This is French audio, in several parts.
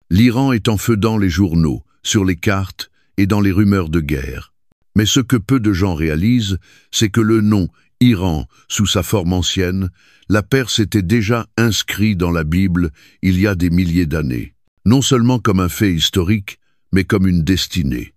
L'Iran est en feu dans les journaux, sur les cartes et dans les rumeurs de guerre. Mais ce que peu de gens réalisent, c'est que le nom Iran, sous sa forme ancienne, la Perse était déjà inscrit dans la Bible il y a des milliers d'années. Non seulement comme un fait historique, mais comme une destinée.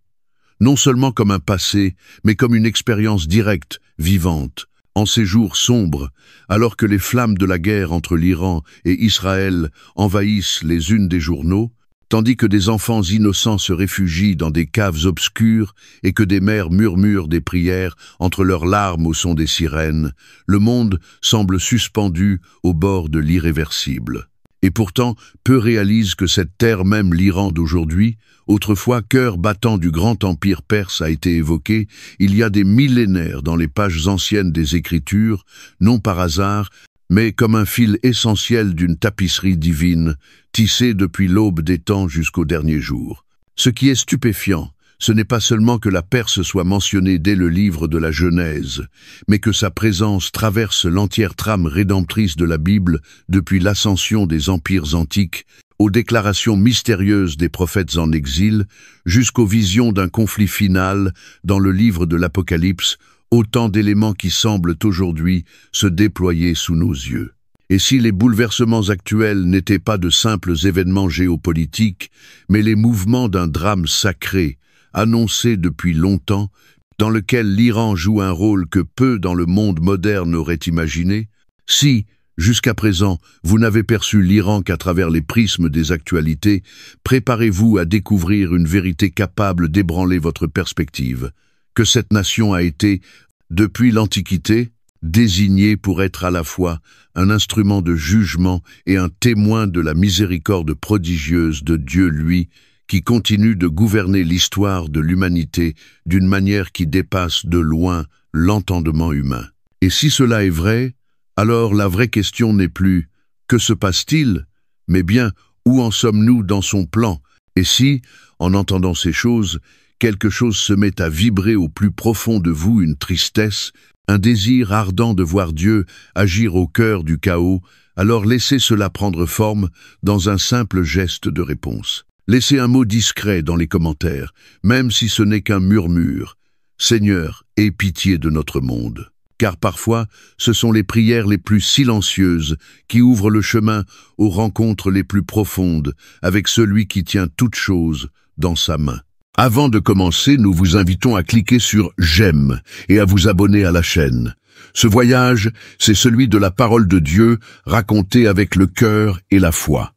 Non seulement comme un passé, mais comme une expérience directe, vivante. En ces jours sombres, alors que les flammes de la guerre entre l'Iran et Israël envahissent les unes des journaux, tandis que des enfants innocents se réfugient dans des caves obscures et que des mères murmurent des prières entre leurs larmes au son des sirènes, le monde semble suspendu au bord de l'irréversible. Et pourtant, peu réalisent que cette terre même, l'Iran d'aujourd'hui, autrefois cœur battant du grand empire perse a été évoqué, il y a des millénaires dans les pages anciennes des Écritures, non par hasard, mais comme un fil essentiel d'une tapisserie divine, tissée depuis l'aube des temps jusqu'au dernier jour. Ce qui est stupéfiant, ce n'est pas seulement que la Perse soit mentionnée dès le livre de la Genèse, mais que sa présence traverse l'entière trame rédemptrice de la Bible depuis l'ascension des empires antiques, aux déclarations mystérieuses des prophètes en exil, jusqu'aux visions d'un conflit final dans le livre de l'Apocalypse, autant d'éléments qui semblent aujourd'hui se déployer sous nos yeux. Et si les bouleversements actuels n'étaient pas de simples événements géopolitiques, mais les mouvements d'un drame sacré, annoncé depuis longtemps, dans lequel l'Iran joue un rôle que peu dans le monde moderne auraient imaginé, si, jusqu'à présent, vous n'avez perçu l'Iran qu'à travers les prismes des actualités, préparez-vous à découvrir une vérité capable d'ébranler votre perspective, que cette nation a été, depuis l'Antiquité, désignée pour être à la fois un instrument de jugement et un témoin de la miséricorde prodigieuse de Dieu, lui, qui continue de gouverner l'histoire de l'humanité d'une manière qui dépasse de loin l'entendement humain. Et si cela est vrai, alors la vraie question n'est plus « que se passe-t-il ?», mais bien « où en sommes-nous dans son plan ?» Et si, en entendant ces choses, quelque chose se met à vibrer au plus profond de vous, une tristesse, un désir ardent de voir Dieu agir au cœur du chaos, alors laissez cela prendre forme dans un simple geste de réponse. Laissez un mot discret dans les commentaires, même si ce n'est qu'un murmure. « Seigneur, aie pitié de notre monde ». Car parfois, ce sont les prières les plus silencieuses qui ouvrent le chemin aux rencontres les plus profondes avec celui qui tient toutes choses dans sa main. Avant de commencer, nous vous invitons à cliquer sur « J'aime » et à vous abonner à la chaîne. Ce voyage, c'est celui de la parole de Dieu racontée avec le cœur et la foi.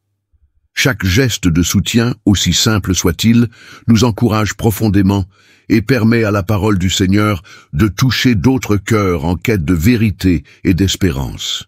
Chaque geste de soutien, aussi simple soit-il, nous encourage profondément et permet à la parole du Seigneur de toucher d'autres cœurs en quête de vérité et d'espérance.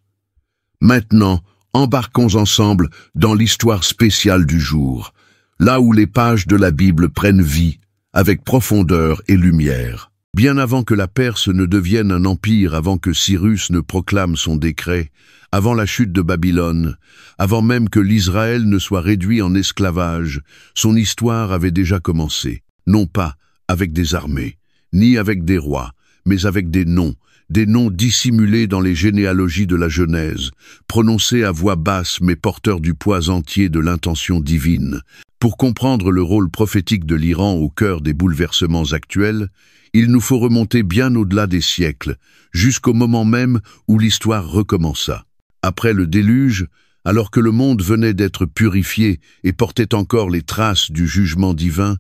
Maintenant, embarquons ensemble dans l'histoire spéciale du jour, là où les pages de la Bible prennent vie, avec profondeur et lumière. Bien avant que la Perse ne devienne un empire, avant que Cyrus ne proclame son décret, avant la chute de Babylone, avant même que l'Israël ne soit réduit en esclavage, son histoire avait déjà commencé, non pas avec des armées, ni avec des rois, mais avec des noms dissimulés dans les généalogies de la Genèse, prononcés à voix basse mais porteurs du poids entier de l'intention divine. Pour comprendre le rôle prophétique de l'Iran au cœur des bouleversements actuels, il nous faut remonter bien au-delà des siècles, jusqu'au moment même où l'histoire recommença. Après le déluge, alors que le monde venait d'être purifié et portait encore les traces du jugement divin,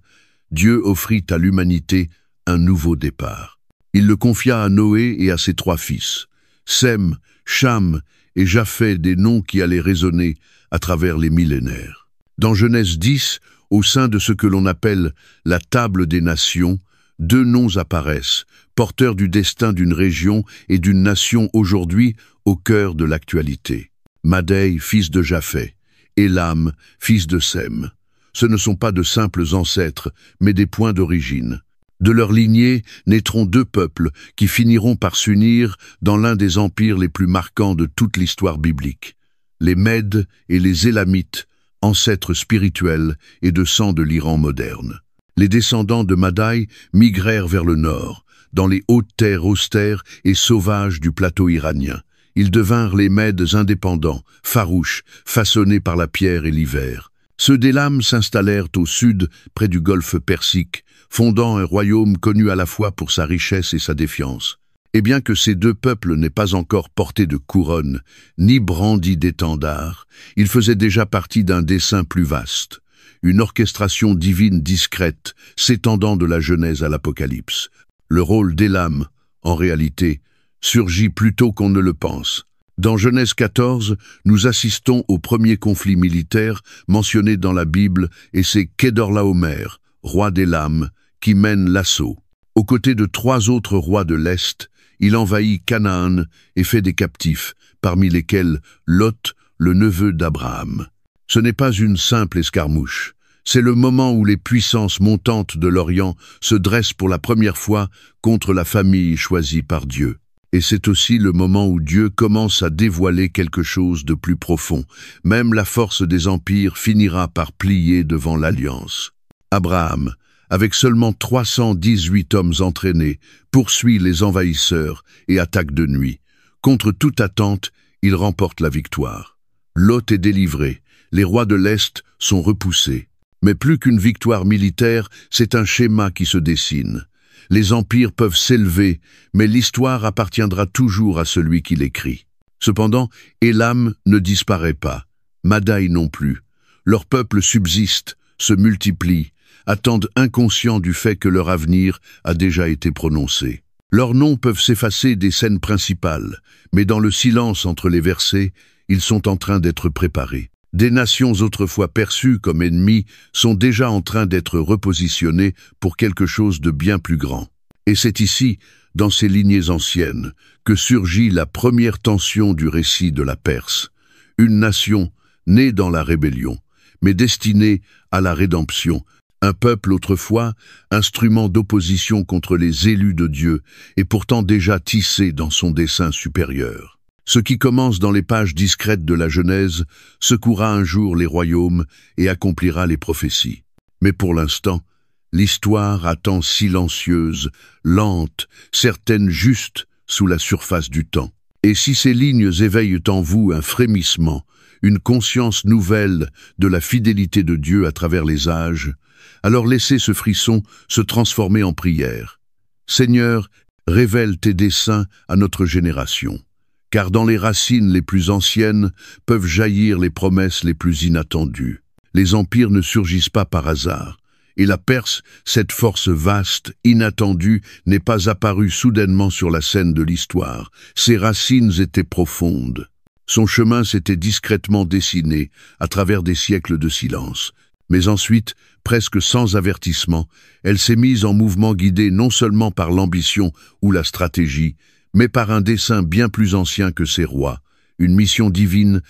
Dieu offrit à l'humanité un nouveau départ. Il le confia à Noé et à ses 3 fils, Sem, Cham et Japheth, des noms qui allaient résonner à travers les millénaires. Dans Genèse 10, au sein de ce que l'on appelle la table des nations, 2 noms apparaissent, porteurs du destin d'une région et d'une nation aujourd'hui au cœur de l'actualité. Madai, fils de Japheth, Élam, fils de Sem. Ce ne sont pas de simples ancêtres, mais des points d'origine. De leur lignée naîtront 2 peuples qui finiront par s'unir dans l'un des empires les plus marquants de toute l'histoire biblique. Les Mèdes et les Élamites, ancêtres spirituels et de sang de l'Iran moderne. Les descendants de Madai migrèrent vers le nord, dans les hautes terres austères et sauvages du plateau iranien. Ils devinrent les Mèdes indépendants, farouches, façonnés par la pierre et l'hiver. Ceux d'Élam s'installèrent au sud, près du golfe Persique, fondant un royaume connu à la fois pour sa richesse et sa défiance. Et bien que ces deux peuples n'aient pas encore porté de couronne, ni brandi d'étendard, ils faisaient déjà partie d'un dessein plus vaste, une orchestration divine discrète, s'étendant de la Genèse à l'Apocalypse. Le rôle d'Élam, en réalité, surgit plus tôt qu'on ne le pense. Dans Genèse 14, nous assistons au premier conflit militaire mentionné dans la Bible et c'est Kedorlaomer, roi d'Élam, qui mène l'assaut. Aux côtés de 3 autres rois de l'Est, il envahit Canaan et fait des captifs, parmi lesquels Lot, le neveu d'Abraham. Ce n'est pas une simple escarmouche. C'est le moment où les puissances montantes de l'Orient se dressent pour la première fois contre la famille choisie par Dieu. Et c'est aussi le moment où Dieu commence à dévoiler quelque chose de plus profond. Même la force des empires finira par plier devant l'alliance. Abraham, avec seulement 318 hommes entraînés, poursuit les envahisseurs et attaque de nuit. Contre toute attente, il remporte la victoire. Lot est délivré, les rois de l'Est sont repoussés. Mais plus qu'une victoire militaire, c'est un schéma qui se dessine. Les empires peuvent s'élever, mais l'histoire appartiendra toujours à celui qui l'écrit. Cependant, Élam ne disparaît pas, Madaï non plus. Leur peuple subsiste, se multiplie, attendent inconscients du fait que leur avenir a déjà été prononcé. Leurs noms peuvent s'effacer des scènes principales, mais dans le silence entre les versets, ils sont en train d'être préparés. Des nations autrefois perçues comme ennemies sont déjà en train d'être repositionnées pour quelque chose de bien plus grand. Et c'est ici, dans ces lignées anciennes, que surgit la première tension du récit de la Perse. Une nation née dans la rébellion, mais destinée à la rédemption. Un peuple autrefois, instrument d'opposition contre les élus de Dieu, et pourtant déjà tissé dans son dessein supérieur. Ce qui commence dans les pages discrètes de la Genèse secouera un jour les royaumes et accomplira les prophéties. Mais pour l'instant, l'histoire attend silencieuse, lente, certaine juste sous la surface du temps. Et si ces lignes éveillent en vous un frémissement, une conscience nouvelle de la fidélité de Dieu à travers les âges, alors laissez ce frisson se transformer en prière. Seigneur, révèle tes desseins à notre génération. Car dans les racines les plus anciennes peuvent jaillir les promesses les plus inattendues. Les empires ne surgissent pas par hasard, et la Perse, cette force vaste, inattendue, n'est pas apparue soudainement sur la scène de l'histoire. Ses racines étaient profondes. Son chemin s'était discrètement dessiné à travers des siècles de silence. Mais ensuite, presque sans avertissement, elle s'est mise en mouvement guidée non seulement par l'ambition ou la stratégie, mais par un dessein bien plus ancien que ses rois, une mission divine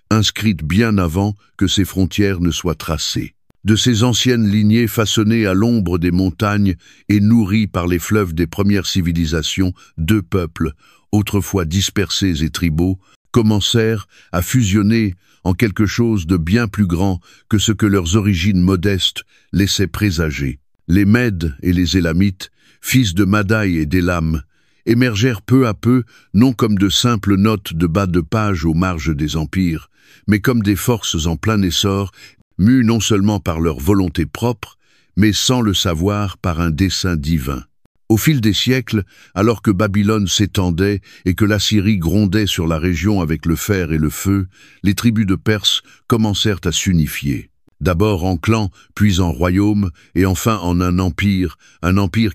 inscrite bien avant que ses frontières ne soient tracées. De ces anciennes lignées façonnées à l'ombre des montagnes et nourries par les fleuves des premières civilisations, 2 peuples, autrefois dispersés et tribaux, commencèrent à fusionner en quelque chose de bien plus grand que ce que leurs origines modestes laissaient présager. Les Mèdes et les Élamites, fils de Madaï et d'Élam, émergèrent peu à peu, non comme de simples notes de bas de page aux marges des empires, mais comme des forces en plein essor, mues non seulement par leur volonté propre, mais sans le savoir par un dessein divin. Au fil des siècles, alors que Babylone s'étendait et que l'Assyrie grondait sur la région avec le fer et le feu, les tribus de Perse commencèrent à s'unifier. D'abord en clan, puis en royaume, et enfin en un empire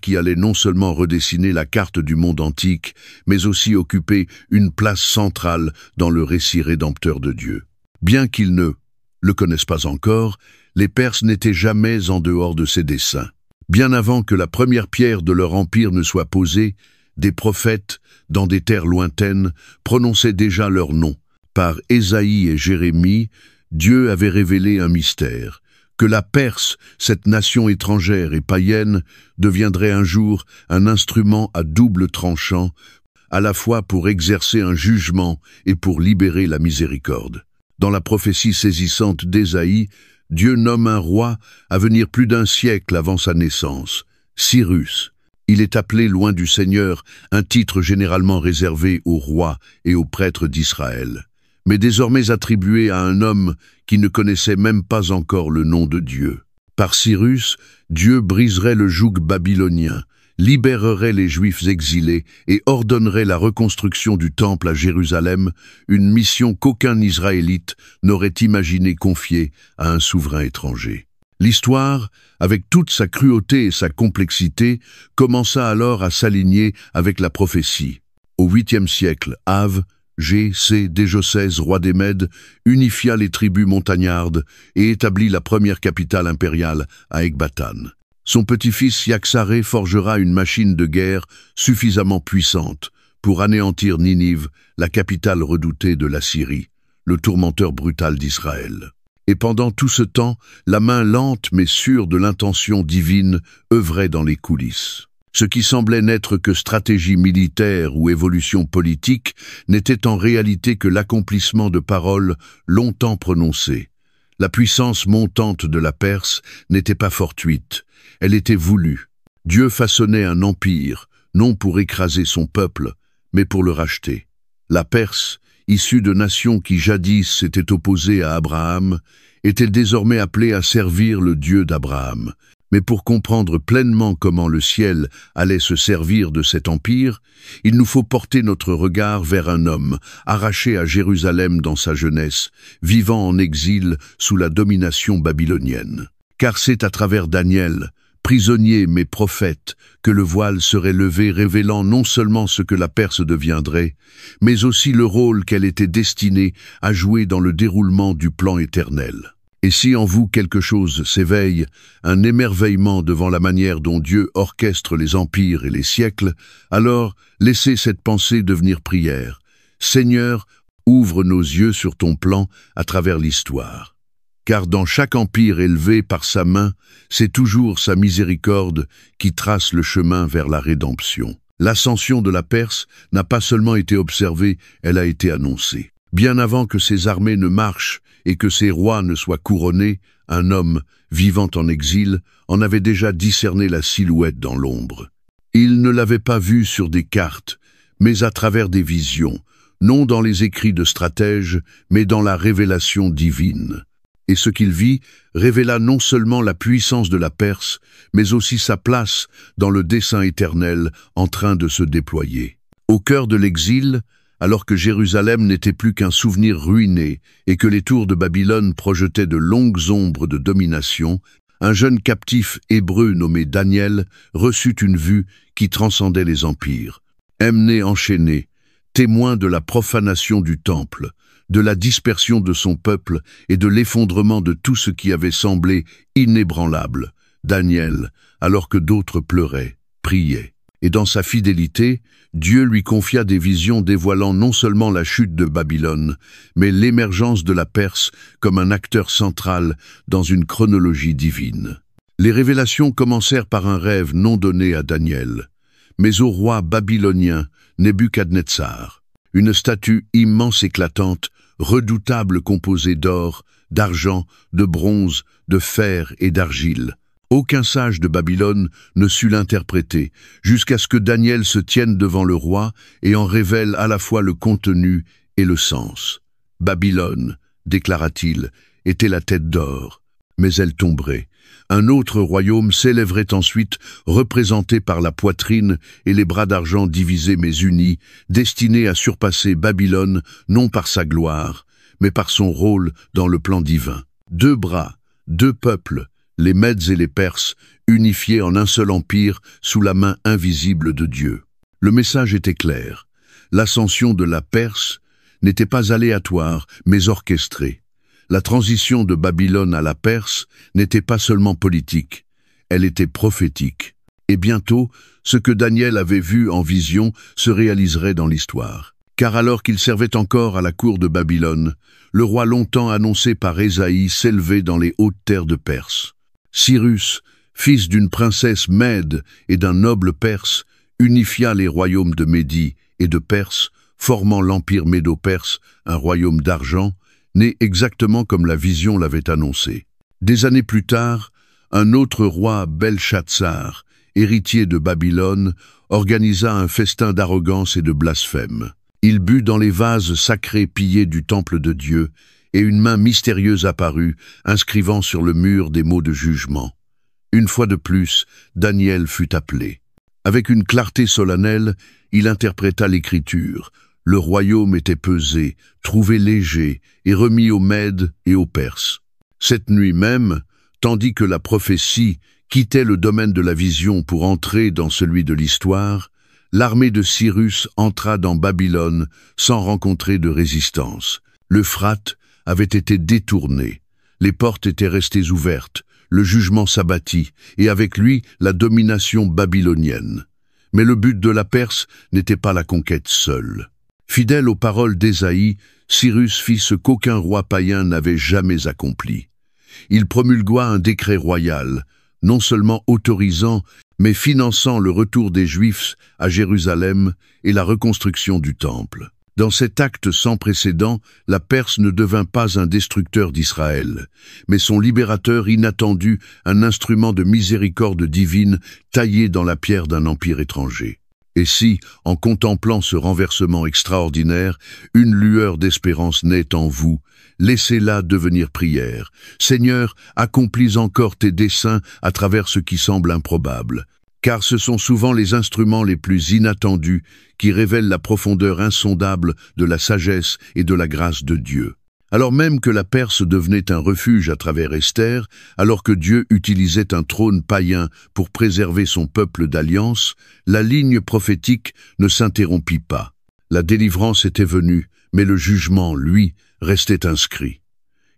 qui allait non seulement redessiner la carte du monde antique, mais aussi occuper une place centrale dans le récit rédempteur de Dieu. Bien qu'ils ne le connaissent pas encore, les Perses n'étaient jamais en dehors de ses desseins. Bien avant que la première pierre de leur empire ne soit posée, des prophètes, dans des terres lointaines, prononçaient déjà leur nom. Par Ésaïe et Jérémie, Dieu avait révélé un mystère, que la Perse, cette nation étrangère et païenne, deviendrait un jour un instrument à double tranchant, à la fois pour exercer un jugement et pour libérer la miséricorde. Dans la prophétie saisissante d'Ésaïe, Dieu nomme un roi à venir plus d'1 siècle avant sa naissance, Cyrus. Il est appelé loin du Seigneur, un titre généralement réservé aux rois et aux prêtres d'Israël. mais désormais attribuée à un homme qui ne connaissait même pas encore le nom de Dieu. Par Cyrus, Dieu briserait le joug babylonien, libérerait les Juifs exilés et ordonnerait la reconstruction du temple à Jérusalem, une mission qu'aucun Israélite n'aurait imaginé confier à un souverain étranger. L'histoire, avec toute sa cruauté et sa complexité, commença alors à s'aligner avec la prophétie. Au 8e siècle, Av, Dégocèse, roi des Mèdes, unifia les tribus montagnardes et établit la première capitale impériale à Ecbatane. Son petit-fils Yaxaré forgera une machine de guerre suffisamment puissante pour anéantir Ninive, la capitale redoutée de l'Assyrie, le tourmenteur brutal d'Israël. Et pendant tout ce temps, la main lente mais sûre de l'intention divine œuvrait dans les coulisses. Ce qui semblait n'être que stratégie militaire ou évolution politique n'était en réalité que l'accomplissement de paroles longtemps prononcées. La puissance montante de la Perse n'était pas fortuite, elle était voulue. Dieu façonnait un empire, non pour écraser son peuple, mais pour le racheter. La Perse, issue de nations qui jadis s'étaient opposées à Abraham, était désormais appelée à servir le Dieu d'Abraham. Mais pour comprendre pleinement comment le ciel allait se servir de cet empire, il nous faut porter notre regard vers un homme, arraché à Jérusalem dans sa jeunesse, vivant en exil sous la domination babylonienne. Car c'est à travers Daniel, prisonnier mais prophète, que le voile serait levé révélant non seulement ce que la Perse deviendrait, mais aussi le rôle qu'elle était destinée à jouer dans le déroulement du plan éternel. Et si en vous quelque chose s'éveille, un émerveillement devant la manière dont Dieu orchestre les empires et les siècles, alors laissez cette pensée devenir prière. Seigneur, ouvre nos yeux sur ton plan à travers l'histoire. Car dans chaque empire élevé par sa main, c'est toujours sa miséricorde qui trace le chemin vers la rédemption. L'ascension de la Perse n'a pas seulement été observée, elle a été annoncée. Bien avant que ses armées ne marchent et que ses rois ne soient couronnés, un homme, vivant en exil, en avait déjà discerné la silhouette dans l'ombre. Il ne l'avait pas vue sur des cartes, mais à travers des visions, non dans les écrits de stratèges, mais dans la révélation divine. Et ce qu'il vit révéla non seulement la puissance de la Perse, mais aussi sa place dans le dessein éternel en train de se déployer. Au cœur de l'exil, alors que Jérusalem n'était plus qu'un souvenir ruiné et que les tours de Babylone projetaient de longues ombres de domination, un jeune captif hébreu nommé Daniel reçut une vue qui transcendait les empires. Emné enchaîné, témoin de la profanation du temple, de la dispersion de son peuple et de l'effondrement de tout ce qui avait semblé inébranlable, Daniel, alors que d'autres pleuraient, priaient. Et dans sa fidélité, Dieu lui confia des visions dévoilant non seulement la chute de Babylone, mais l'émergence de la Perse comme un acteur central dans une chronologie divine. Les révélations commencèrent par un rêve non donné à Daniel, mais au roi babylonien Nebuchadnezzar, une statue immense éclatante, redoutable composée d'or, d'argent, de bronze, de fer et d'argile. Aucun sage de Babylone ne sut l'interpréter, jusqu'à ce que Daniel se tienne devant le roi et en révèle à la fois le contenu et le sens. Babylone, déclara-t-il, était la tête d'or, mais elle tomberait. Un autre royaume s'élèverait ensuite, représenté par la poitrine et les bras d'argent divisés mais unis, destiné à surpasser Babylone non par sa gloire, mais par son rôle dans le plan divin. Deux bras, deux peuples, les Mèdes et les Perses, unifiés en un seul empire sous la main invisible de Dieu. Le message était clair. L'ascension de la Perse n'était pas aléatoire, mais orchestrée. La transition de Babylone à la Perse n'était pas seulement politique, elle était prophétique. Et bientôt, ce que Daniel avait vu en vision se réaliserait dans l'histoire. Car alors qu'il servait encore à la cour de Babylone, le roi longtemps annoncé par Ésaïe s'élevait dans les hautes terres de Perse. Cyrus, fils d'une princesse mède et d'un noble perse, unifia les royaumes de Médie et de Perse, formant l'empire médo-perse, un royaume d'argent, né exactement comme la vision l'avait annoncé. Des années plus tard, un autre roi, Belshazzar, héritier de Babylone, organisa un festin d'arrogance et de blasphème. Il but dans les vases sacrés pillés du temple de Dieu, et une main mystérieuse apparut, inscrivant sur le mur des mots de jugement. Une fois de plus, Daniel fut appelé. Avec une clarté solennelle, il interpréta l'écriture. Le royaume était pesé, trouvé léger et remis aux Mèdes et aux Perses. Cette nuit même, tandis que la prophétie quittait le domaine de la vision pour entrer dans celui de l'histoire, l'armée de Cyrus entra dans Babylone sans rencontrer de résistance. L'Euphrate avait été détourné, les portes étaient restées ouvertes, le jugement s'abattit, et avec lui la domination babylonienne. Mais le but de la Perse n'était pas la conquête seule. Fidèle aux paroles d'Ésaïe, Cyrus fit ce qu'aucun roi païen n'avait jamais accompli. Il promulgua un décret royal, non seulement autorisant, mais finançant le retour des Juifs à Jérusalem et la reconstruction du Temple. Dans cet acte sans précédent, la Perse ne devint pas un destructeur d'Israël, mais son libérateur inattendu, un instrument de miséricorde divine taillé dans la pierre d'un empire étranger. Et si, en contemplant ce renversement extraordinaire, une lueur d'espérance naît en vous, laissez-la devenir prière. Seigneur, accomplis encore tes desseins à travers ce qui semble improbable. Car ce sont souvent les instruments les plus inattendus qui révèlent la profondeur insondable de la sagesse et de la grâce de Dieu. Alors même que la Perse devenait un refuge à travers Esther, alors que Dieu utilisait un trône païen pour préserver son peuple d'alliance, la ligne prophétique ne s'interrompit pas. La délivrance était venue, mais le jugement, lui, restait inscrit.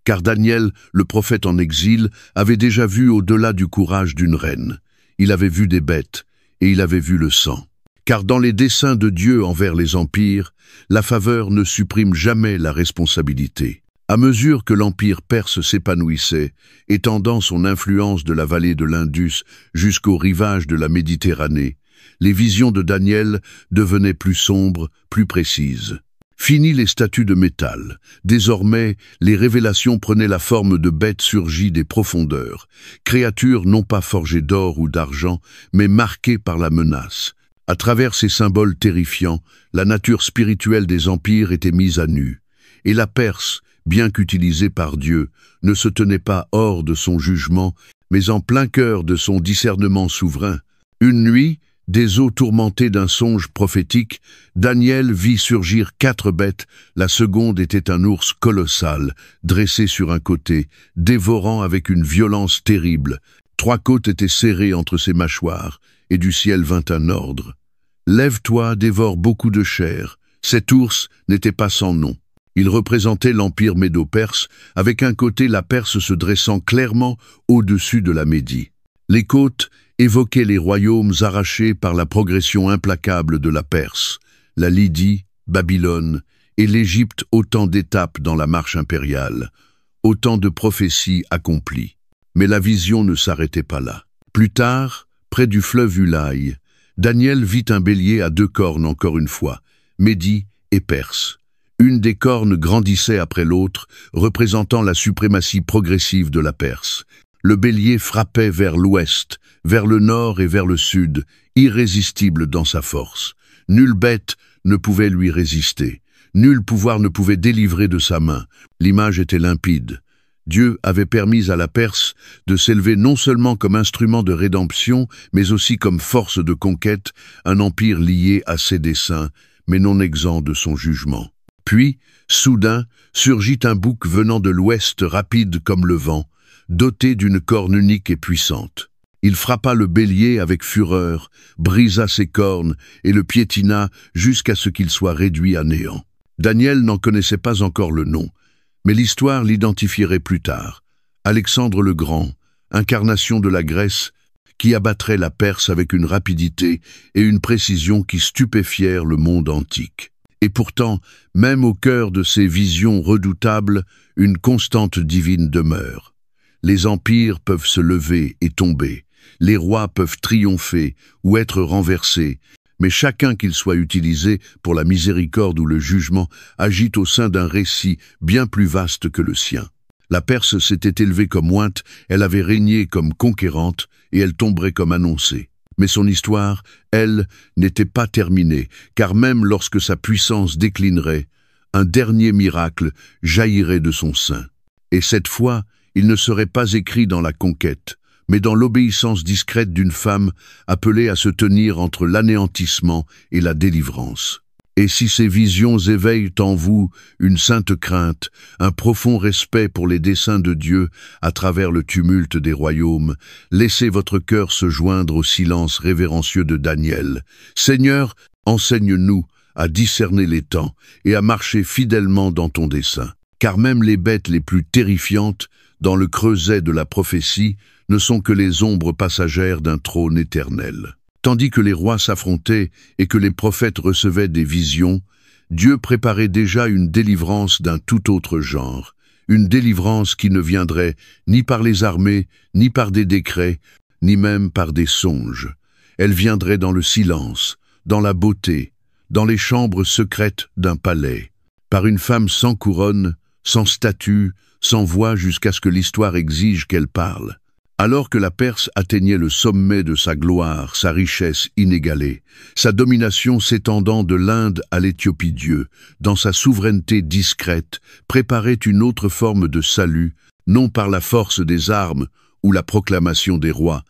Car Daniel, le prophète en exil, avait déjà vu au-delà du courage d'une reine. Il avait vu des bêtes, et il avait vu le sang. Car dans les desseins de Dieu envers les empires, la faveur ne supprime jamais la responsabilité. À mesure que l'empire perse s'épanouissait, étendant son influence de la vallée de l'Indus jusqu'au rivage de la Méditerranée, les visions de Daniel devenaient plus sombres, plus précises. Fini les statues de métal. Désormais, les révélations prenaient la forme de bêtes surgies des profondeurs, créatures non pas forgées d'or ou d'argent, mais marquées par la menace. À travers ces symboles terrifiants, la nature spirituelle des empires était mise à nu. Et la Perse, bien qu'utilisée par Dieu, ne se tenait pas hors de son jugement, mais en plein cœur de son discernement souverain. Une nuit, des eaux tourmentées d'un songe prophétique, Daniel vit surgir 4 bêtes. La seconde était un ours colossal, dressé sur un côté, dévorant avec une violence terrible. 3 côtes étaient serrées entre ses mâchoires, et du ciel vint un ordre. « Lève-toi, dévore beaucoup de chair. » Cet ours n'était pas sans nom. Il représentait l'empire médo-perse, avec un côté la Perse se dressant clairement au-dessus de la Médie. Les côtes évoquaient les royaumes arrachés par la progression implacable de la Perse, la Lydie, Babylone et l'Égypte, autant d'étapes dans la marche impériale, autant de prophéties accomplies. Mais la vision ne s'arrêtait pas là. Plus tard, près du fleuve Ulaï, Daniel vit un bélier à 2 cornes encore une fois, Médie et Perse. Une des cornes grandissait après l'autre, représentant la suprématie progressive de la Perse. Le bélier frappait vers l'ouest, vers le nord et vers le sud, irrésistible dans sa force. Nulle bête ne pouvait lui résister. Nul pouvoir ne pouvait délivrer de sa main. L'image était limpide. Dieu avait permis à la Perse de s'élever non seulement comme instrument de rédemption, mais aussi comme force de conquête, un empire lié à ses desseins, mais non exempt de son jugement. Puis, soudain, surgit un bouc venant de l'ouest rapide comme le vent, doté d'une corne unique et puissante. Il frappa le bélier avec fureur, brisa ses cornes et le piétina jusqu'à ce qu'il soit réduit à néant. Daniel n'en connaissait pas encore le nom, mais l'histoire l'identifierait plus tard. Alexandre le Grand, incarnation de la Grèce, qui abattrait la Perse avec une rapidité et une précision qui stupéfièrent le monde antique. Et pourtant, même au cœur de ces visions redoutables, une constante divine demeure. Les empires peuvent se lever et tomber, les rois peuvent triompher ou être renversés, mais chacun qu'il soit utilisé pour la miséricorde ou le jugement agit au sein d'un récit bien plus vaste que le sien. La Perse s'était élevée comme ointe, elle avait régné comme conquérante et elle tomberait comme annoncée. Mais son histoire, elle, n'était pas terminée, car même lorsque sa puissance déclinerait, un dernier miracle jaillirait de son sein. Et cette fois, il ne serait pas écrit dans la conquête, mais dans l'obéissance discrète d'une femme appelée à se tenir entre l'anéantissement et la délivrance. Et si ces visions éveillent en vous une sainte crainte, un profond respect pour les desseins de Dieu à travers le tumulte des royaumes, laissez votre cœur se joindre au silence révérencieux de Daniel. Seigneur, enseigne-nous à discerner les temps et à marcher fidèlement dans ton dessein. Car même les bêtes les plus terrifiantes, dans le creuset de la prophétie, ne sont que les ombres passagères d'un trône éternel. Tandis que les rois s'affrontaient et que les prophètes recevaient des visions, Dieu préparait déjà une délivrance d'un tout autre genre, une délivrance qui ne viendrait ni par les armées, ni par des décrets, ni même par des songes. Elle viendrait dans le silence, dans la beauté, dans les chambres secrètes d'un palais, par une femme sans couronne, sans statut, sans voix jusqu'à ce que l'histoire exige qu'elle parle. Alors que la Perse atteignait le sommet de sa gloire, sa richesse inégalée, sa domination s'étendant de l'Inde à l'Éthiopie, Dieu, dans sa souveraineté discrète, préparait une autre forme de salut, non par la force des armes ou la proclamation des rois,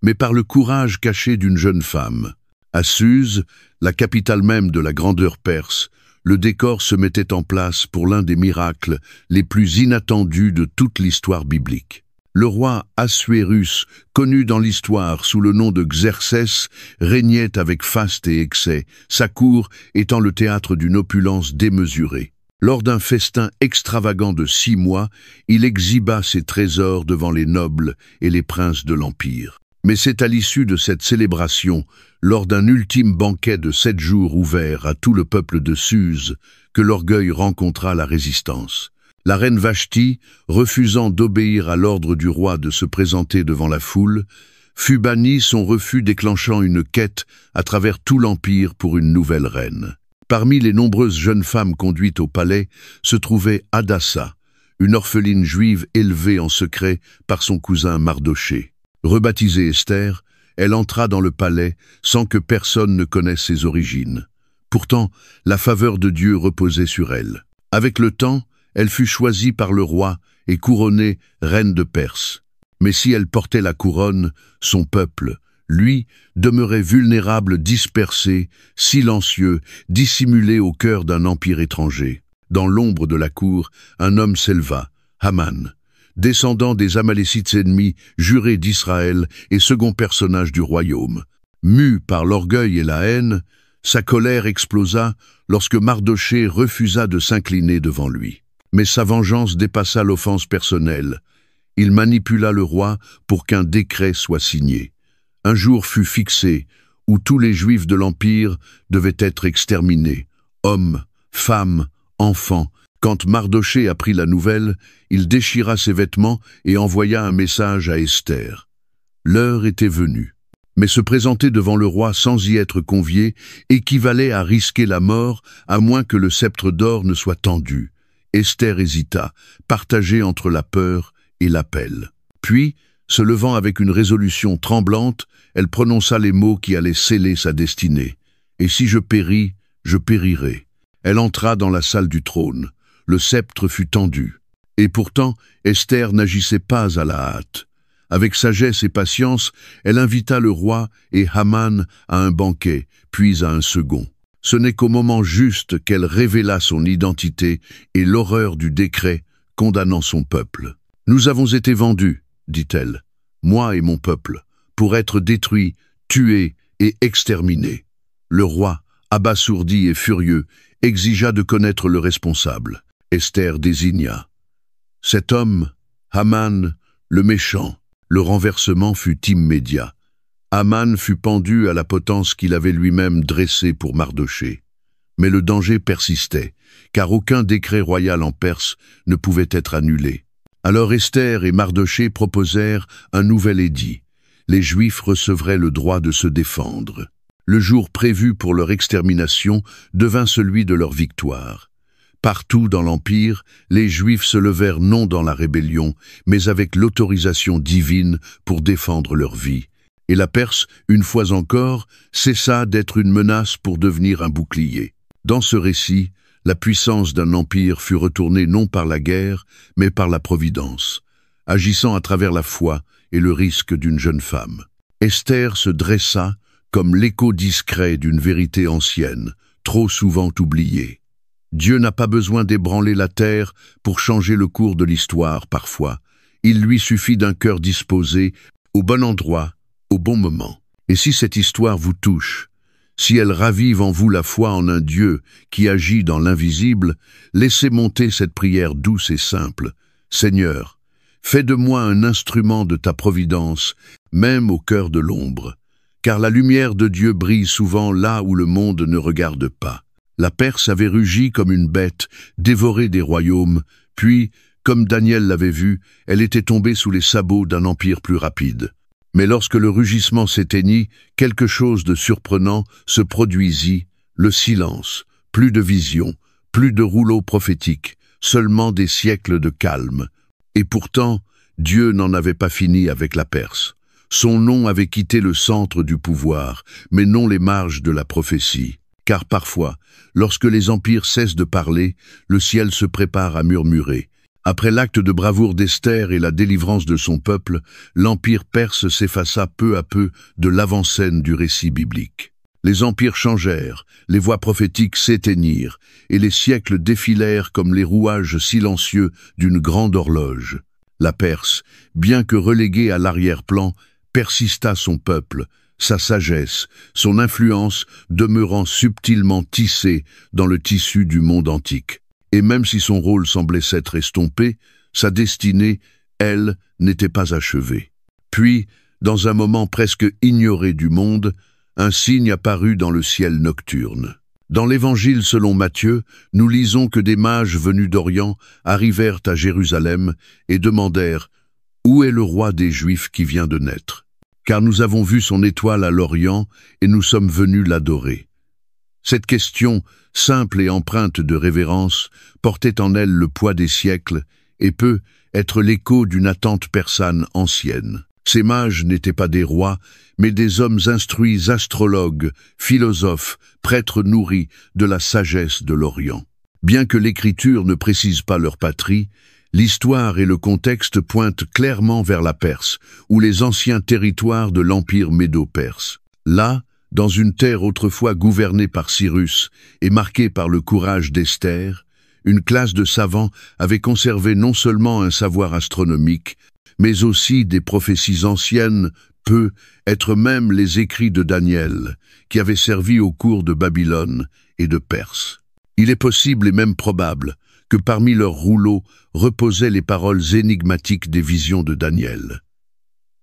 mais par le courage caché d'une jeune femme. À Suse, la capitale même de la grandeur perse, le décor se mettait en place pour l'un des miracles les plus inattendus de toute l'histoire biblique. Le roi Assuérus, connu dans l'histoire sous le nom de Xerxès, régnait avec faste et excès, sa cour étant le théâtre d'une opulence démesurée. Lors d'un festin extravagant de 6 mois, il exhiba ses trésors devant les nobles et les princes de l'Empire. Mais c'est à l'issue de cette célébration, lors d'un ultime banquet de 7 jours ouvert à tout le peuple de Suse, que l'orgueil rencontra la résistance. La reine Vashti, refusant d'obéir à l'ordre du roi de se présenter devant la foule, fut bannie, son refus déclenchant une quête à travers tout l'Empire pour une nouvelle reine. Parmi les nombreuses jeunes femmes conduites au palais se trouvait Hadassa, une orpheline juive élevée en secret par son cousin Mardoché. Rebaptisée Esther, elle entra dans le palais sans que personne ne connaisse ses origines. Pourtant, la faveur de Dieu reposait sur elle. Avec le temps, elle fut choisie par le roi et couronnée reine de Perse. Mais si elle portait la couronne, son peuple, lui, demeurait vulnérable, dispersé, silencieux, dissimulé au cœur d'un empire étranger. Dans l'ombre de la cour, un homme s'éleva, Haman, descendant des Amalécites ennemis, jurés d'Israël et second personnage du royaume. Mu par l'orgueil et la haine, sa colère explosa lorsque Mardoché refusa de s'incliner devant lui. Mais sa vengeance dépassa l'offense personnelle. Il manipula le roi pour qu'un décret soit signé. Un jour fut fixé où tous les Juifs de l'Empire devaient être exterminés, hommes, femmes, enfants. Quand Mardoché apprit la nouvelle, il déchira ses vêtements et envoya un message à Esther. L'heure était venue. Mais se présenter devant le roi sans y être convié équivalait à risquer la mort, à moins que le sceptre d'or ne soit tendu. Esther hésita, partagée entre la peur et l'appel. Puis, se levant avec une résolution tremblante, elle prononça les mots qui allaient sceller sa destinée. « Et si je péris, je périrai. » Elle entra dans la salle du trône. Le sceptre fut tendu. Et pourtant, Esther n'agissait pas à la hâte. Avec sagesse et patience, elle invita le roi et Haman à un banquet, puis à un second. Ce n'est qu'au moment juste qu'elle révéla son identité et l'horreur du décret condamnant son peuple. « Nous avons été vendus, dit-elle, moi et mon peuple, pour être détruits, tués et exterminés. » Le roi, abasourdi et furieux, exigea de connaître le responsable. Esther désigna. Cet homme, Haman, le méchant. Le renversement fut immédiat. Haman fut pendu à la potence qu'il avait lui-même dressée pour Mardoché. Mais le danger persistait, car aucun décret royal en Perse ne pouvait être annulé. Alors Esther et Mardoché proposèrent un nouvel édit. Les Juifs recevraient le droit de se défendre. Le jour prévu pour leur extermination devint celui de leur victoire. Partout dans l'Empire, les Juifs se levèrent non dans la rébellion, mais avec l'autorisation divine pour défendre leur vie. Et la Perse, une fois encore, cessa d'être une menace pour devenir un bouclier. Dans ce récit, la puissance d'un empire fut retournée non par la guerre, mais par la providence, agissant à travers la foi et le risque d'une jeune femme. Esther se dressa comme l'écho discret d'une vérité ancienne, trop souvent oubliée. Dieu n'a pas besoin d'ébranler la terre pour changer le cours de l'histoire parfois. Il lui suffit d'un cœur disposé, au bon endroit, au bon moment. Et si cette histoire vous touche, si elle ravive en vous la foi en un Dieu qui agit dans l'invisible, laissez monter cette prière douce et simple. Seigneur, fais de moi un instrument de ta providence, même au cœur de l'ombre, car la lumière de Dieu brille souvent là où le monde ne regarde pas. La Perse avait rugi comme une bête, dévorée des royaumes, puis, comme Daniel l'avait vu, elle était tombée sous les sabots d'un empire plus rapide. Mais lorsque le rugissement s'éteignit, quelque chose de surprenant se produisit, le silence, plus de vision, plus de rouleaux prophétiques, seulement des siècles de calme. Et pourtant, Dieu n'en avait pas fini avec la Perse. Son nom avait quitté le centre du pouvoir, mais non les marges de la prophétie. Car parfois, lorsque les empires cessent de parler, le ciel se prépare à murmurer. Après l'acte de bravoure d'Esther et la délivrance de son peuple, l'empire perse s'effaça peu à peu de l'avant-scène du récit biblique. Les empires changèrent, les voix prophétiques s'éteignirent, et les siècles défilèrent comme les rouages silencieux d'une grande horloge. La Perse, bien que reléguée à l'arrière-plan, persista son peuple, sa sagesse, son influence demeurant subtilement tissée dans le tissu du monde antique. Et même si son rôle semblait s'être estompé, sa destinée, elle, n'était pas achevée. Puis, dans un moment presque ignoré du monde, un signe apparut dans le ciel nocturne. Dans l'Évangile selon Matthieu, nous lisons que des mages venus d'Orient arrivèrent à Jérusalem et demandèrent « Où est le roi des Juifs qui vient de naître ? Car nous avons vu son étoile à l'Orient et nous sommes venus l'adorer. » Cette question, simple et empreinte de révérence, portait en elle le poids des siècles et peut être l'écho d'une attente persane ancienne. Ces mages n'étaient pas des rois, mais des hommes instruits astrologues, philosophes, prêtres nourris de la sagesse de l'Orient. Bien que l'Écriture ne précise pas leur patrie, l'histoire et le contexte pointent clairement vers la Perse, ou les anciens territoires de l'empire médo-perse. Là, dans une terre autrefois gouvernée par Cyrus et marquée par le courage d'Esther, une classe de savants avait conservé non seulement un savoir astronomique, mais aussi des prophéties anciennes, être même les écrits de Daniel, qui avaient servi aux cours de Babylone et de Perse. Il est possible et même probable que parmi leurs rouleaux reposaient les paroles énigmatiques des visions de Daniel.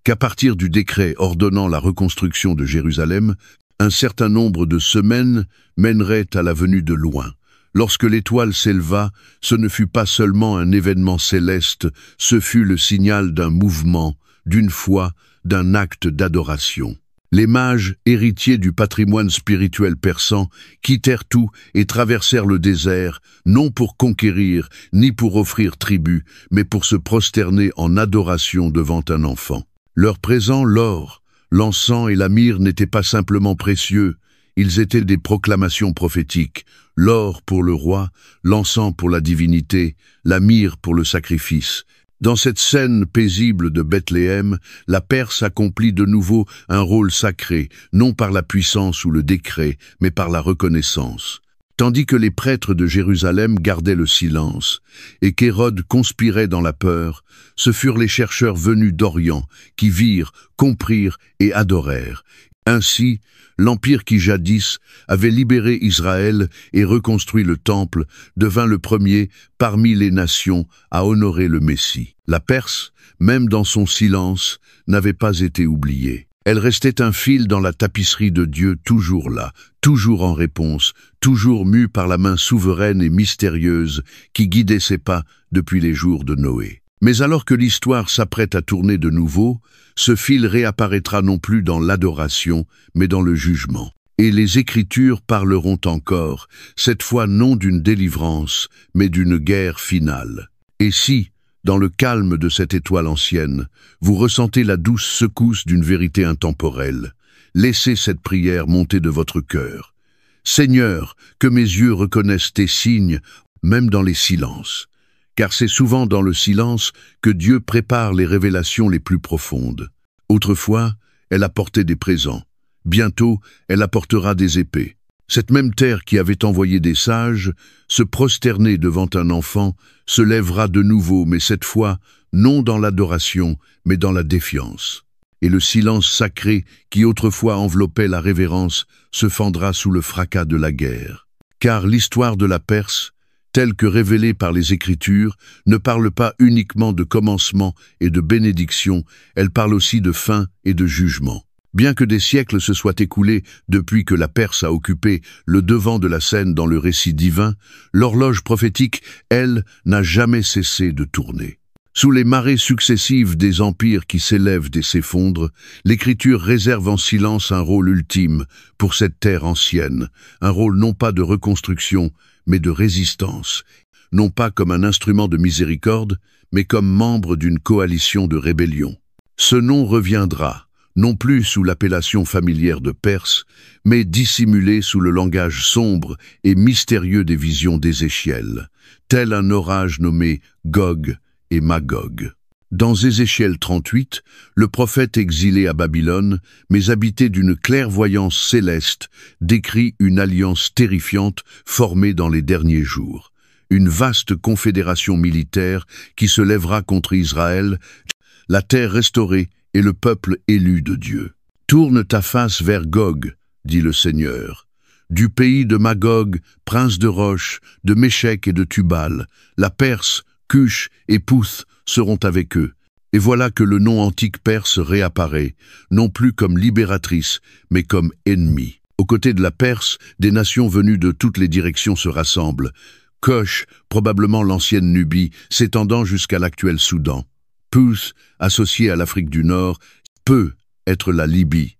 Qu'à partir du décret ordonnant la reconstruction de Jérusalem, un certain nombre de semaines mènerait à la venue de loin. Lorsque l'étoile s'éleva, ce ne fut pas seulement un événement céleste, ce fut le signal d'un mouvement, d'une foi, d'un acte d'adoration. Les mages, héritiers du patrimoine spirituel persan, quittèrent tout et traversèrent le désert, non pour conquérir, ni pour offrir tribut, mais pour se prosterner en adoration devant un enfant. Leur présent, l'or, l'encens et la myrrhe n'étaient pas simplement précieux, ils étaient des proclamations prophétiques, l'or pour le roi, l'encens pour la divinité, la myrrhe pour le sacrifice. Dans cette scène paisible de Bethléem, la Perse accomplit de nouveau un rôle sacré, non par la puissance ou le décret, mais par la reconnaissance. Tandis que les prêtres de Jérusalem gardaient le silence, et qu'Hérode conspirait dans la peur, ce furent les chercheurs venus d'Orient qui virent, comprirent et adorèrent. Ainsi, l'empire qui jadis avait libéré Israël et reconstruit le temple devint le premier parmi les nations à honorer le Messie. La Perse, même dans son silence, n'avait pas été oubliée. Elle restait un fil dans la tapisserie de Dieu, toujours là, toujours en réponse, toujours mue par la main souveraine et mystérieuse qui guidait ses pas depuis les jours de Noé. Mais alors que l'histoire s'apprête à tourner de nouveau, ce fil réapparaîtra non plus dans l'adoration, mais dans le jugement. Et les Écritures parleront encore, cette fois non d'une délivrance, mais d'une guerre finale. Et si, Dans le calme de cette étoile ancienne, vous ressentez la douce secousse d'une vérité intemporelle. Laissez cette prière monter de votre cœur. Seigneur, que mes yeux reconnaissent tes signes, même dans les silences. Car c'est souvent dans le silence que Dieu prépare les révélations les plus profondes. Autrefois, elle apportait des présents. Bientôt, elle apportera des épées. Cette même terre qui avait envoyé des sages, se prosterner devant un enfant, se lèvera de nouveau, mais cette fois, non dans l'adoration, mais dans la défiance. Et le silence sacré qui autrefois enveloppait la révérence se fendra sous le fracas de la guerre. Car l'histoire de la Perse, telle que révélée par les Écritures, ne parle pas uniquement de commencement et de bénédiction, elle parle aussi de fin et de jugement. Bien que des siècles se soient écoulés depuis que la Perse a occupé le devant de la scène dans le récit divin, l'horloge prophétique, elle, n'a jamais cessé de tourner. Sous les marées successives des empires qui s'élèvent et s'effondrent, l'Écriture réserve en silence un rôle ultime pour cette terre ancienne, un rôle non pas de reconstruction, mais de résistance, non pas comme un instrument de miséricorde, mais comme membre d'une coalition de rébellion. Ce nom reviendra, non plus sous l'appellation familière de Perse, mais dissimulé sous le langage sombre et mystérieux des visions d'Ézéchiel, tel un orage nommé Gog et Magog. Dans Ézéchiel 38, le prophète exilé à Babylone, mais habité d'une clairvoyance céleste, décrit une alliance terrifiante formée dans les derniers jours. Une vaste confédération militaire qui se lèvera contre Israël, la terre restaurée et le peuple élu de Dieu. Tourne ta face vers Gog, dit le Seigneur. Du pays de Magog, prince de Roche, de Méchec et de Tubal, la Perse, Cush et Pouth seront avec eux. Et voilà que le nom antique perse réapparaît, non plus comme libératrice, mais comme ennemie. Aux côtés de la Perse, des nations venues de toutes les directions se rassemblent. Kosh, probablement l'ancienne Nubie, s'étendant jusqu'à l'actuel Soudan. Pouth, associé à l'Afrique du Nord, peut être la Libye.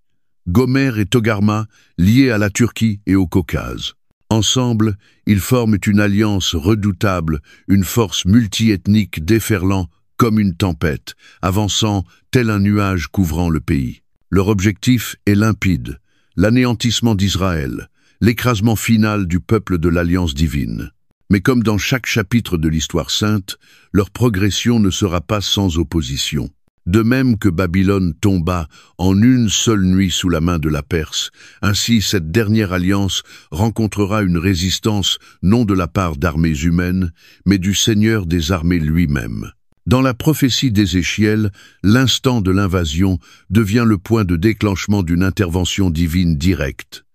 Gomer et Togarma, liés à la Turquie et au Caucase. Ensemble, ils forment une alliance redoutable, une force multiethnique déferlant comme une tempête, avançant tel un nuage couvrant le pays. Leur objectif est limpide, l'anéantissement d'Israël, l'écrasement final du peuple de l'Alliance divine. Mais comme dans chaque chapitre de l'histoire sainte, leur progression ne sera pas sans opposition. De même que Babylone tomba en une seule nuit sous la main de la Perse, ainsi cette dernière alliance rencontrera une résistance non de la part d'armées humaines, mais du Seigneur des armées lui-même. Dans la prophétie d'Ézéchiel, l'instant de l'invasion devient le point de déclenchement d'une intervention divine directe.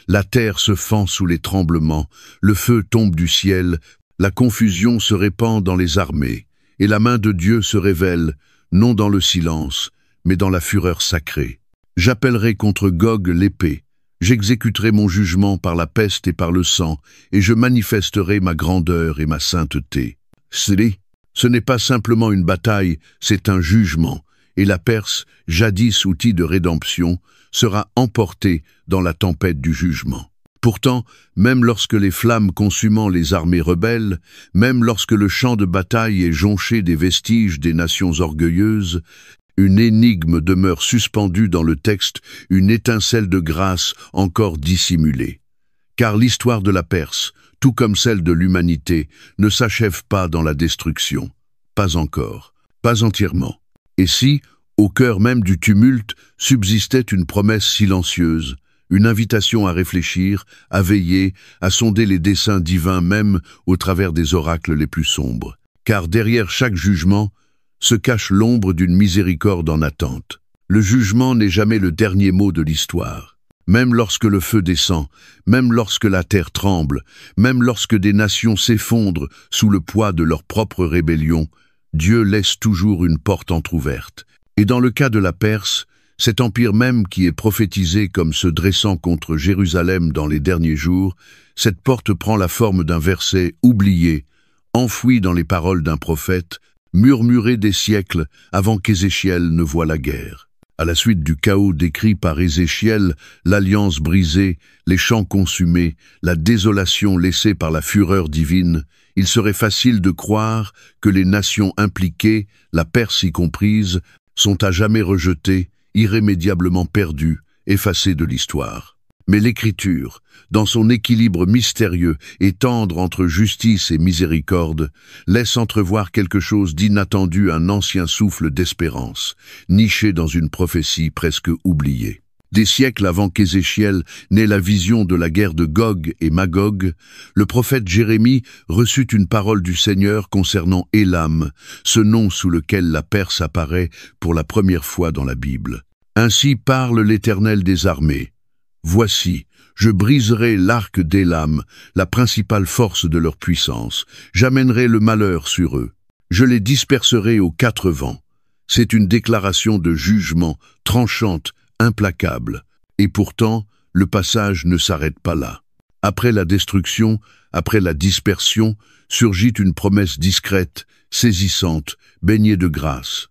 La terre se fend sous les tremblements, le feu tombe du ciel, la confusion se répand dans les armées, et la main de Dieu se révèle, non dans le silence, mais dans la fureur sacrée. J'appellerai contre Gog l'épée, j'exécuterai mon jugement par la peste et par le sang, et je manifesterai ma grandeur et ma sainteté. Ce n'est pas simplement une bataille, c'est un jugement, et la Perse, jadis outil de rédemption, sera emportée dans la tempête du jugement. Pourtant, même lorsque les flammes consumant les armées rebelles, même lorsque le champ de bataille est jonché des vestiges des nations orgueilleuses, une énigme demeure suspendue dans le texte, une étincelle de grâce encore dissimulée. Car l'histoire de la Perse, tout comme celle de l'humanité, ne s'achève pas dans la destruction. Pas encore, pas entièrement. Et si, au cœur même du tumulte, subsistait une promesse silencieuse, une invitation à réfléchir, à veiller, à sonder les desseins divins même au travers des oracles les plus sombres. Car derrière chaque jugement se cache l'ombre d'une miséricorde en attente. Le jugement n'est jamais le dernier mot de l'histoire. Même lorsque le feu descend, même lorsque la terre tremble, même lorsque des nations s'effondrent sous le poids de leur propre rébellion, Dieu laisse toujours une porte entr'ouverte. Et dans le cas de la Perse, cet empire même qui est prophétisé comme se dressant contre Jérusalem dans les derniers jours, cette porte prend la forme d'un verset oublié, enfoui dans les paroles d'un prophète, murmuré des siècles avant qu'Ézéchiel ne voie la guerre. À la suite du chaos décrit par Ézéchiel, l'alliance brisée, les champs consumés, la désolation laissée par la fureur divine, il serait facile de croire que les nations impliquées, la Perse y comprise, sont à jamais rejetées, irrémédiablement perdues, effacées de l'histoire. Mais l'Écriture, dans son équilibre mystérieux et tendre entre justice et miséricorde, laisse entrevoir quelque chose d'inattendu, un ancien souffle d'espérance, niché dans une prophétie presque oubliée. Des siècles avant qu'Ézéchiel n'ait la vision de la guerre de Gog et Magog, le prophète Jérémie reçut une parole du Seigneur concernant Élam, ce nom sous lequel la Perse apparaît pour la première fois dans la Bible. Ainsi parle l'Éternel des armées. Voici, je briserai l'arc d'Élam, la principale force de leur puissance. J'amènerai le malheur sur eux. Je les disperserai aux quatre vents. C'est une déclaration de jugement tranchante, implacable. Et pourtant, le passage ne s'arrête pas là. Après la destruction, après la dispersion, surgit une promesse discrète, saisissante, baignée de grâce.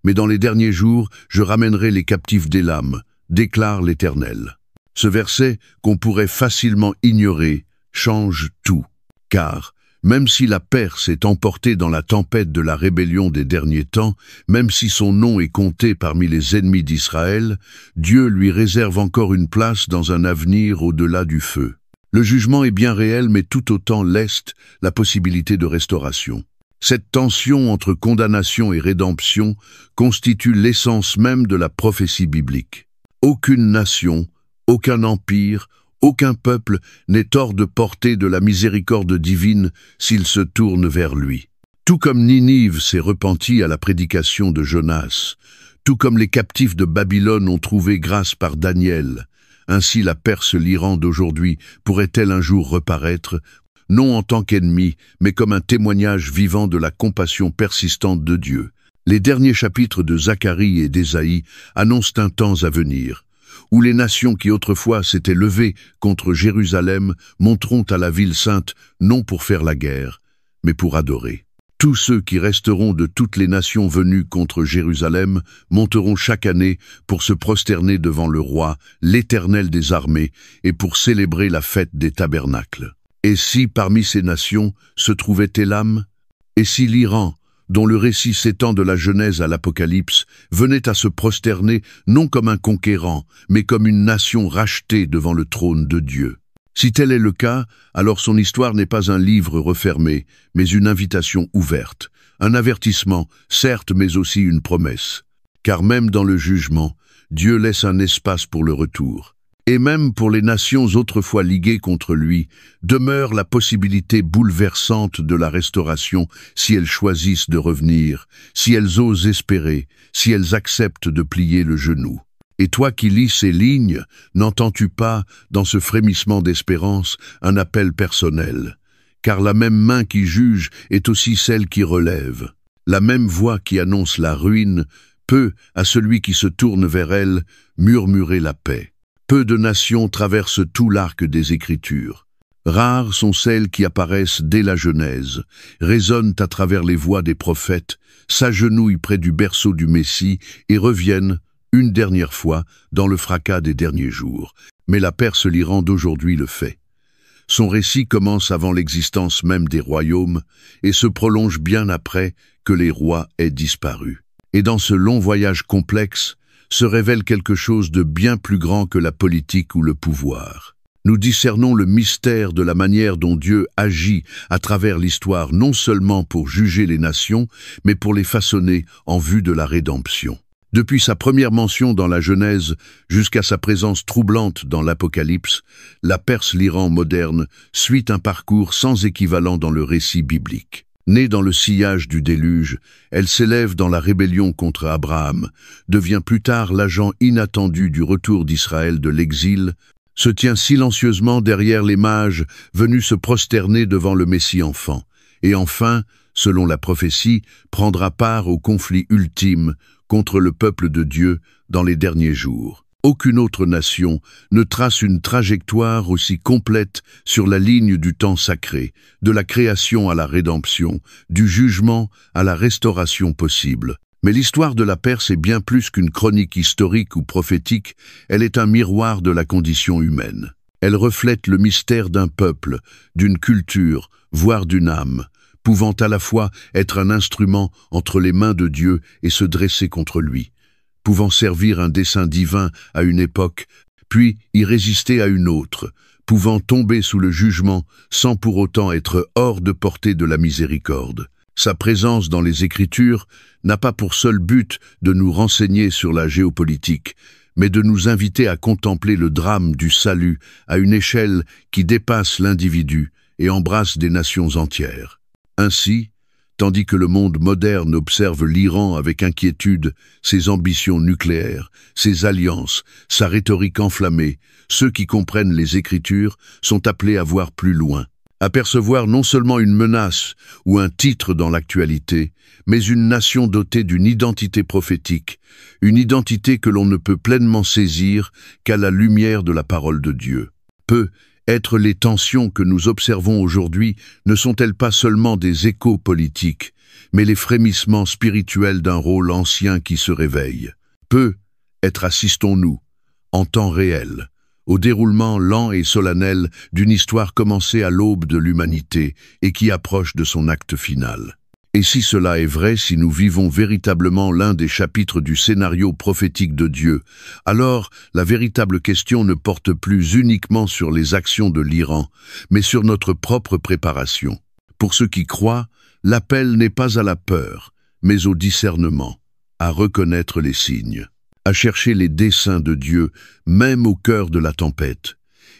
Mais dans les derniers jours, je ramènerai les captifs d'Élam, déclare l'Éternel. Ce verset, qu'on pourrait facilement ignorer, change tout. Car, même si la Perse est emportée dans la tempête de la rébellion des derniers temps, même si son nom est compté parmi les ennemis d'Israël, Dieu lui réserve encore une place dans un avenir au-delà du feu. Le jugement est bien réel, mais tout autant leste la possibilité de restauration. Cette tension entre condamnation et rédemption constitue l'essence même de la prophétie biblique. Aucune nation, aucun empire, aucun peuple n'est hors de portée de la miséricorde divine s'il se tourne vers lui. Tout comme Ninive s'est repentie à la prédication de Jonas, tout comme les captifs de Babylone ont trouvé grâce par Daniel, ainsi la Perse, l'Iran d'aujourd'hui pourrait-elle un jour reparaître, non en tant qu'ennemi, mais comme un témoignage vivant de la compassion persistante de Dieu. Les derniers chapitres de Zacharie et d'Ésaïe annoncent un temps à venir, où les nations qui autrefois s'étaient levées contre Jérusalem monteront à la ville sainte non pour faire la guerre, mais pour adorer. Tous ceux qui resteront de toutes les nations venues contre Jérusalem monteront chaque année pour se prosterner devant le roi, l'Éternel des armées, et pour célébrer la fête des tabernacles. Et si parmi ces nations se trouvait Élam? Et si l'Iran, dont le récit s'étend de la Genèse à l'Apocalypse, venait à se prosterner non comme un conquérant, mais comme une nation rachetée devant le trône de Dieu? Si tel est le cas, alors son histoire n'est pas un livre refermé, mais une invitation ouverte, un avertissement, certes, mais aussi une promesse. Car même dans le jugement, Dieu laisse un espace pour le retour. Et même pour les nations autrefois liguées contre lui, demeure la possibilité bouleversante de la restauration si elles choisissent de revenir, si elles osent espérer, si elles acceptent de plier le genou. Et toi qui lis ces lignes, n'entends-tu pas, dans ce frémissement d'espérance, un appel personnel? Car la même main qui juge est aussi celle qui relève. La même voix qui annonce la ruine peut, à celui qui se tourne vers elle, murmurer la paix. Peu de nations traversent tout l'arc des Écritures. Rares sont celles qui apparaissent dès la Genèse, résonnent à travers les voix des prophètes, s'agenouillent près du berceau du Messie et reviennent, une dernière fois, dans le fracas des derniers jours. Mais la Perse, l'Iran d'aujourd'hui le fait. Son récit commence avant l'existence même des royaumes et se prolonge bien après que les rois aient disparu. Et dans ce long voyage complexe, se révèle quelque chose de bien plus grand que la politique ou le pouvoir. Nous discernons le mystère de la manière dont Dieu agit à travers l'histoire, non seulement pour juger les nations, mais pour les façonner en vue de la rédemption. Depuis sa première mention dans la Genèse jusqu'à sa présence troublante dans l'Apocalypse, la Perse, l'Iran moderne suit un parcours sans équivalent dans le récit biblique. Née dans le sillage du déluge, elle s'élève dans la rébellion contre Abraham, devient plus tard l'agent inattendu du retour d'Israël de l'exil, se tient silencieusement derrière les mages venus se prosterner devant le Messie enfant, et enfin, selon la prophétie, prendra part au conflit ultime contre le peuple de Dieu dans les derniers jours. Aucune autre nation ne trace une trajectoire aussi complète sur la ligne du temps sacré, de la création à la rédemption, du jugement à la restauration possible. Mais l'histoire de la Perse est bien plus qu'une chronique historique ou prophétique, elle est un miroir de la condition humaine. Elle reflète le mystère d'un peuple, d'une culture, voire d'une âme, pouvant à la fois être un instrument entre les mains de Dieu et se dresser contre lui, pouvant servir un dessein divin à une époque, puis y résister à une autre, pouvant tomber sous le jugement sans pour autant être hors de portée de la miséricorde. Sa présence dans les Écritures n'a pas pour seul but de nous renseigner sur la géopolitique, mais de nous inviter à contempler le drame du salut à une échelle qui dépasse l'individu et embrasse des nations entières. Ainsi, tandis que le monde moderne observe l'Iran avec inquiétude, ses ambitions nucléaires, ses alliances, sa rhétorique enflammée, ceux qui comprennent les Écritures sont appelés à voir plus loin, à percevoir non seulement une menace ou un titre dans l'actualité, mais une nation dotée d'une identité prophétique, une identité que l'on ne peut pleinement saisir qu'à la lumière de la parole de Dieu. Être les tensions que nous observons aujourd'hui ne sont-elles pas seulement des échos politiques, mais les frémissements spirituels d'un rôle ancien qui se réveille? Être assistons-nous, en temps réel, au déroulement lent et solennel d'une histoire commencée à l'aube de l'humanité et qui approche de son acte final. Et si cela est vrai, si nous vivons véritablement l'un des chapitres du scénario prophétique de Dieu, alors la véritable question ne porte plus uniquement sur les actions de l'Iran, mais sur notre propre préparation. Pour ceux qui croient, l'appel n'est pas à la peur, mais au discernement, à reconnaître les signes, à chercher les desseins de Dieu, même au cœur de la tempête,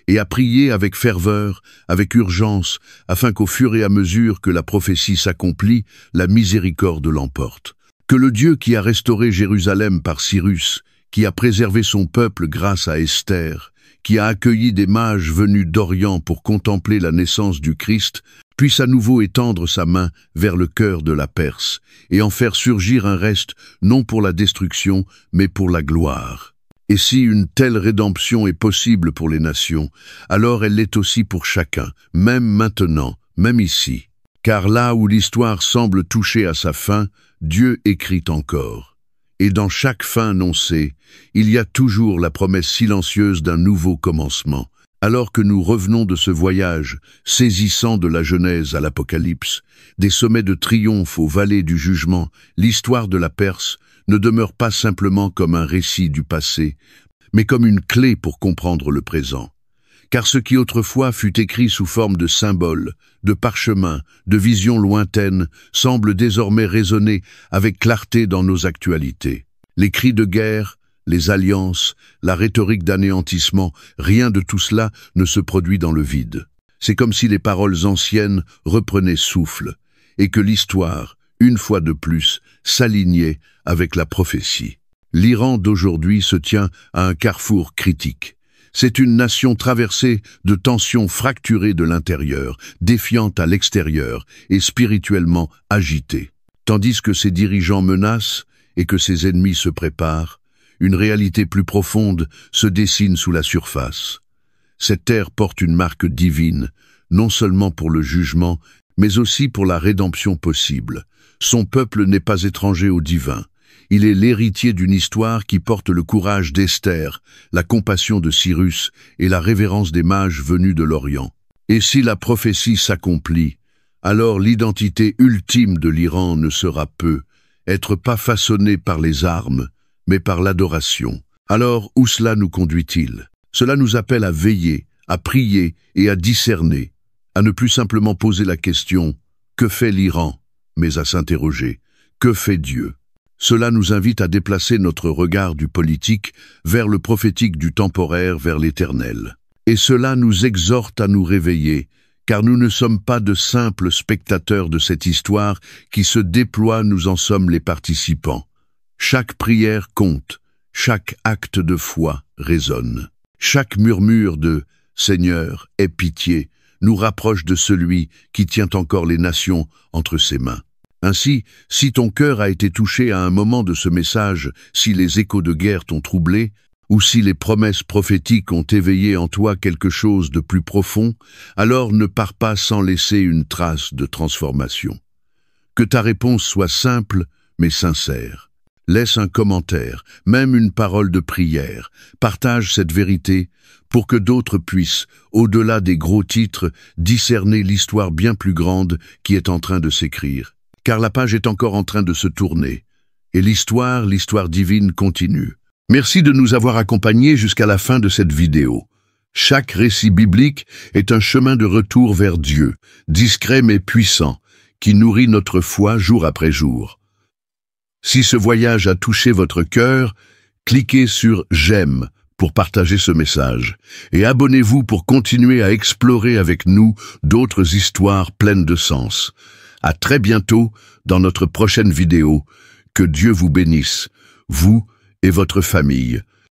et à prier avec ferveur, avec urgence, afin qu'au fur et à mesure que la prophétie s'accomplit, la miséricorde l'emporte. Que le Dieu qui a restauré Jérusalem par Cyrus, qui a préservé son peuple grâce à Esther, qui a accueilli des mages venus d'Orient pour contempler la naissance du Christ, puisse à nouveau étendre sa main vers le cœur de la Perse, et en faire surgir un reste non pour la destruction, mais pour la gloire. Et si une telle rédemption est possible pour les nations, alors elle l'est aussi pour chacun, même maintenant, même ici. Car là où l'histoire semble toucher à sa fin, Dieu écrit encore. Et dans chaque fin annoncée, il y a toujours la promesse silencieuse d'un nouveau commencement. Alors que nous revenons de ce voyage, saisissant de la Genèse à l'Apocalypse, des sommets de triomphe aux vallées du jugement, l'histoire de la Perse ne demeure pas simplement comme un récit du passé, mais comme une clé pour comprendre le présent. Car ce qui autrefois fut écrit sous forme de symboles, de parchemins, de visions lointaines, semble désormais résonner avec clarté dans nos actualités. Les cris de guerre, les alliances, la rhétorique d'anéantissement, rien de tout cela ne se produit dans le vide. C'est comme si les paroles anciennes reprenaient souffle, et que l'histoire, une fois de plus, s'alignait avec la prophétie. L'Iran d'aujourd'hui se tient à un carrefour critique. C'est une nation traversée de tensions fracturées de l'intérieur, défiante à l'extérieur et spirituellement agitée. Tandis que ses dirigeants menacent et que ses ennemis se préparent, une réalité plus profonde se dessine sous la surface. Cette terre porte une marque divine, non seulement pour le jugement, mais aussi pour la rédemption possible. Son peuple n'est pas étranger au divin. Il est l'héritier d'une histoire qui porte le courage d'Esther, la compassion de Cyrus et la révérence des mages venus de l'Orient. Et si la prophétie s'accomplit, alors l'identité ultime de l'Iran ne sera peu, être pas façonnée par les armes, mais par l'adoration. Alors, où cela nous conduit-il? Cela nous appelle à veiller, à prier et à discerner, à ne plus simplement poser la question « Que fait l'Iran ?» mais à s'interroger « Que fait Dieu ?» Cela nous invite à déplacer notre regard du politique vers le prophétique, du temporaire vers l'éternel. Et cela nous exhorte à nous réveiller, car nous ne sommes pas de simples spectateurs de cette histoire qui se déploie, nous en sommes les participants. Chaque prière compte, chaque acte de foi résonne. Chaque murmure de « Seigneur, aie pitié » nous rapproche de celui qui tient encore les nations entre ses mains. Ainsi, si ton cœur a été touché à un moment de ce message, si les échos de guerre t'ont troublé, ou si les promesses prophétiques ont éveillé en toi quelque chose de plus profond, alors ne pars pas sans laisser une trace de transformation. Que ta réponse soit simple, mais sincère. Laisse un commentaire, même une parole de prière. Partage cette vérité pour que d'autres puissent, au-delà des gros titres, discerner l'histoire bien plus grande qui est en train de s'écrire. Car la page est encore en train de se tourner. Et l'histoire divine continue. Merci de nous avoir accompagnés jusqu'à la fin de cette vidéo. Chaque récit biblique est un chemin de retour vers Dieu, discret mais puissant, qui nourrit notre foi jour après jour. Si ce voyage a touché votre cœur, cliquez sur « J'aime » pour partager ce message et abonnez-vous pour continuer à explorer avec nous d'autres histoires pleines de sens. À très bientôt dans notre prochaine vidéo. Que Dieu vous bénisse, vous et votre famille.